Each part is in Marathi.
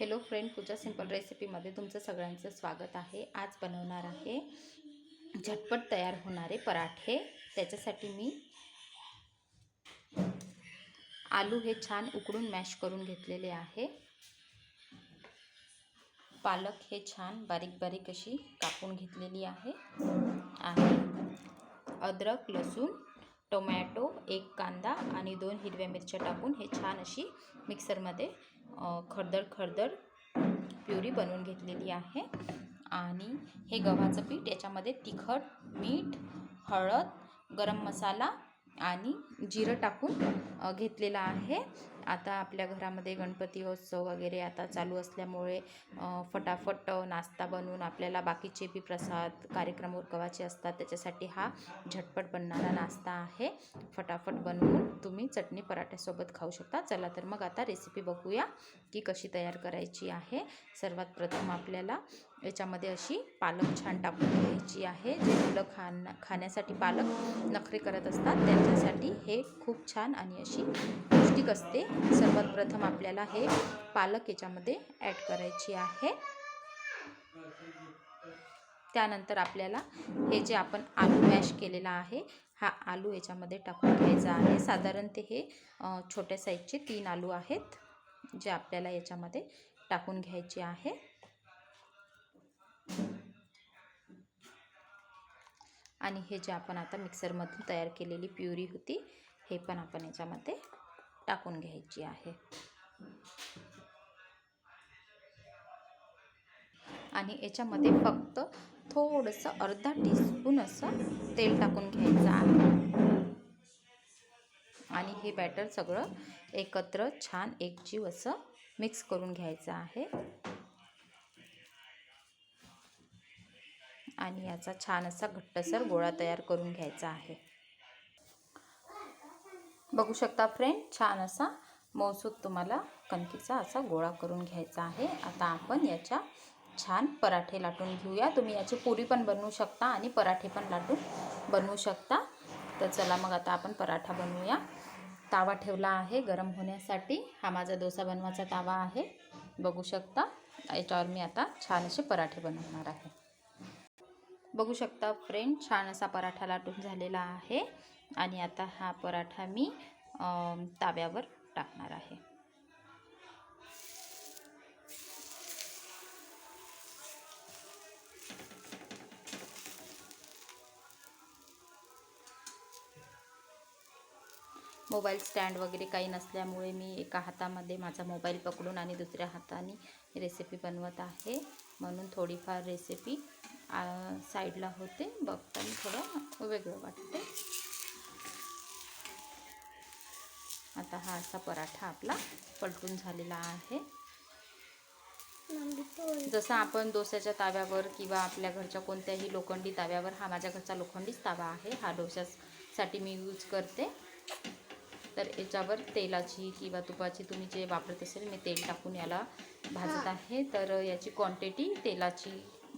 हॅलो फ्रेंड, पूजा सिंपल रेसिपीमध्ये तुमचं सगळ्यांचं स्वागत आहे। आज बनवणार आहे झटपट तयार होणारे पराठे। त्याच्यासाठी मी आलू हे छान उकडून मॅश करून घेतलेले आहे। पालक हे छान बारीक बारीक अशी कापून घेतलेली आहे आणि अद्रक, लसूण, टोमॅटो, एक कांदा आणि 2 हिरव्या मिरच्या टाकून हे छान अशी मिक्सरमध्ये खरदर प्युरी बनवून घेतलेली आहे। आणि हे गव्हाचं पीठ, याच्यामध्ये तिखट, मीठ, हळद, गरम मसाला आणि जिरं टाकून घेतलेला आहे। आता आपल्या घरामध्ये गणपती उत्सव वगैरे आता चालू असल्यामुळे फटाफट नाश्ता बनवून आपल्याला बाकीचे बी प्रसाद कार्यक्रम उरकवायचे असतात, त्याच्यासाठी हा झटपट बनणारा नाश्ता आहे। फटाफट बनवून तुम्ही चटणी पराठ्यासोबत खाऊ शकता। चला तर मग आता रेसिपी बघूया की कशी तयार करायची आहे। सर्वात प्रथम आपल्याला याच्यामध्ये अशी पालक छान टाकून घ्यायची आहे। जे मुलं खाण्यासाठी पालक नखरे करत असतात त्यांच्यासाठी हे खूप छान आणि अशी पौष्टिक असते। सर्वात प्रथम आपल्याला हे पालक याच्यामध्ये ॲड करायची आहे। त्यानंतर आपल्याला हे जे आपण आलू मॅश केलेला आहे, हा आलू याच्यामध्ये टाकून घ्यायचा आहे। साधारण ते हे छोट्या साईजचे 3 आलू आहेत, जे आपल्याला याच्यामध्ये टाकून घ्यायचे आहे। आणि हे जे आपण आता मिक्सरमधून तयार केलेली प्युरी होती, हे पण आपण याच्यामध्ये टाकून घ्यायची आहे। आणि याच्यामध्ये फक्त थोडंसं अर्धा टीस्पून असं तेल टाकून घ्यायचं आहे। आणि हे बॅटर सगळं एकत्र छान एकजीव असं मिक्स करून घ्यायचं आहे। आणि याचा छान असा घट्टसर गोळा तयार करून घ्यायचा आहे। बघू शकता फ्रेंड, छान असा मऊसूत तुम्हाला कणकीचा असा गोळा करून घ्यायचा आहे। आता आपण याच्या छान पराठे लाटून घेऊया। तुम्ही याची पुरी पण बनवू शकता आणि पराठे पण लाटून बनवू शकता। तर चला मग आता आपण पराठा बनवूया। तावा ठेवला आहे गरम होण्यासाठी। हा माझा डोसा बनवायचा तावा आहे, बघू शकता। याच्यावर मी आता छान असे पराठे बनवणार आहे। बघू शकता फ्रेंड, छान असा पराठा लाटून झालेला आहे। आणि आता हा पराठा मी ताव्यावर टाकणार आहे। मोबाईल स्टँड वगैरे काही नसल्यामुळे मी एका हातामध्ये माझा मोबाईल पकडून आणि दुसऱ्या हाताने रेसिपी बनवत आहे, म्हणून थोडीफार रेसिपी साईडला होते, बघताना थोडं वेगळं वाटते। आता हा असा पराठा आपला पलटून झालेला आहे। जसं आपण डोस्याच्या ताव्यावर किंवा आपल्या घरच्या कोणत्याही लोखंडी ताव्यावर, हा माझ्या घरचा लोखंडीच तावा आहे, हा डोशासाठी मी यूज करते। तर याच्यावर तेलाची किंवा तुपाची, तुम्ही जे वापरत असेल, मी तेल टाकून याला भाजत आहे। तर याची क्वांटिटी तेलाची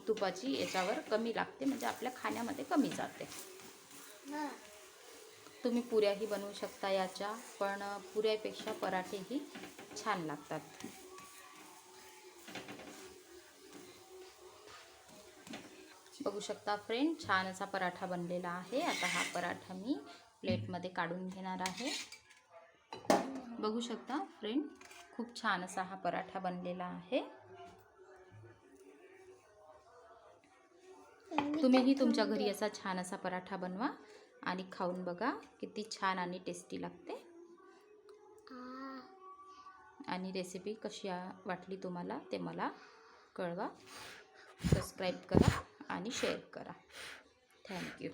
तुपाची याच्यावर कमी लागते, म्हणजे आपल्या खाण्यामध्ये कमी जाते। तुम्ही पुऱ्याही बनवू शकता याच्या, पण पुऱ्यापेक्षा पराठेही छान लागतात। बघू शकता फ्रेंड, छान असा पराठा बनलेला आहे। आता हा पराठा मी प्लेटमध्ये काढून घेणार आहे। बघू शकता फ्रेंड, खूप छान असा हा पराठा बनलेला आहे। तुम्हीही तुमच्या घरी असा छान असा पराठा बनवा आणि खाऊन बघा, किती छान आणि टेस्टी लागते। आणि रेसिपी कशी वाटली तुम्हाला ते मला कळवा। सबस्क्राईब करा आणि शेअर करा। थँक्यू।